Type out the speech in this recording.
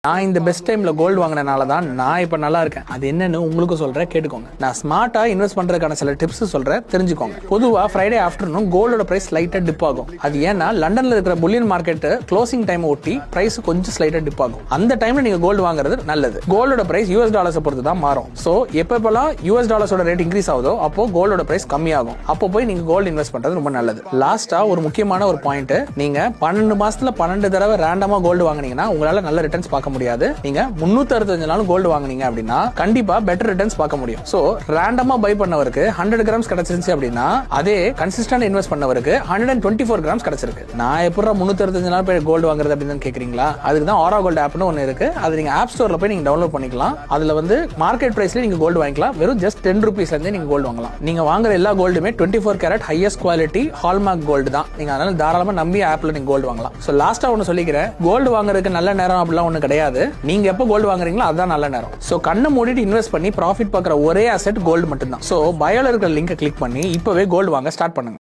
நான் இந்த பெஸ்ட் டைம்ல கோல்டு வாங்கினால தான் நான் இப்ப நல்லா இருக்கேன். அது என்னன்னு உங்களுக்கு சொல்றேன், கேட்டுக்கோங்க. நான் ஸ்மார்ட்டா இன்வெஸ்ட் பண்றதுக்கான சில டிப்ஸ் சொல்றேன், தெரிஞ்சுக்கோங்க. பொதுவா ஃப்ரைடே ஆஃப்டர்நூன் கோல்டோட பிரைஸ் லைட்டா டிப் ஆகும். அது ஏன்னா லண்டன்ல இருக்கிற புல்லியன் மார்க்கெட் க்ளோசிங் டைம் ஒட்டி பிரைஸ் கொஞ்சம் ஸ்லைட்டா டிப் ஆகும். அந்த டைம்ல நீங்க கோல்டு வாங்குறது நல்லது. கோல்டோட பிரைஸ் யூஎஸ் டாலர்ஸ் பொறுத்து தான் மாறும். சோ எப்பப்பெல்லாம் யூஎஸ் டாலர்ஸோட ரேட் இன்க்ரீஸ் ஆகுதோ அப்போ கோல்டோட பிரைஸ் கம்மியாகும். அப்போ போய் நீங்க கோல்டு இன்வெஸ்ட் பண்றது ரொம்ப நல்லது. லாஸ்டா ஒரு முக்கியமான ஒரு பாயிண்ட், நீங்க 12 மாசத்துல 12 தடவை ரேண்டமா கோல்டு வாங்குனீங்கன்னா உங்களால நல்ல ரிட்டர்ன்ஸ் பார்க்க முடியாது. நீங்க 365 நாள் கோல்டு வாங்குனீங்க அப்படின்னா கண்டிப்பா பெட்டர் ரிட்டர்ன்ஸ் பார்க்க முடியும். சோ ரேண்டமா பை பண்ணவருக்கு 100 கிராம்ஸ் கிடைச்சிருச்சு அப்படின்னா அதே கன்சிஸ்டன்ட் இன்வெஸ்ட் பண்ணவருக்கு 124 கிராம்ஸ் கிடைச்சிருக்கு. நான் எப்பறம் 365 நாள் போய் கோல்டு வாங்குறது அப்படின்னு கேக்குறீங்களா? அதுக்கு தான் ஆரா கோல்டு ஆப்னு ஒன்னு இருக்கு. அது நீங்க ஆப் ஸ்டோர்ல போய் நீங்க டவுன்லோட் பண்ணிக்கலாம். அதுல வந்து மார்க்கெட் பிரைஸ்ல நீங்க கோல்டு வாங்கிக்கலாம். வெறும் ஜஸ்ட் 10 ரூபீஸ்ல இருந்தே நீங்க கோல்டு வாங்கலாம். நீங்க வாங்குற எல்லா கோல்டுமே 24 carat highest quality hallmark gold தான். நீங்க அதனால தாராளமா நம்பி ஆப்ல நீங்க கோல்டு வாங்கலாம். சோ லாஸ்டா ஒன்னு சொல்லிக்கிறேன், கோல்டு வாங்குறதுக்கு நல்ல நேரம் அப்படிலாம் ஒண்ணு கிடையாது. நீங்க எப்ப கோல்டு வாங்குறீங்களோ அதுதான் நல்ல நேரம். சோ கண்ணை மூடிட்டு இன்வெஸ்ட் பண்ணி ப்ராஃபிட் பார்க்குற ஒரே அசெட் கோல்டு மட்டும் தான். சோ பயோல இருக்கிற லிங்கை கிளிக் பண்ணி இப்பவே கோல்டு வாங்க ஸ்டார்ட் பண்ணுங்க.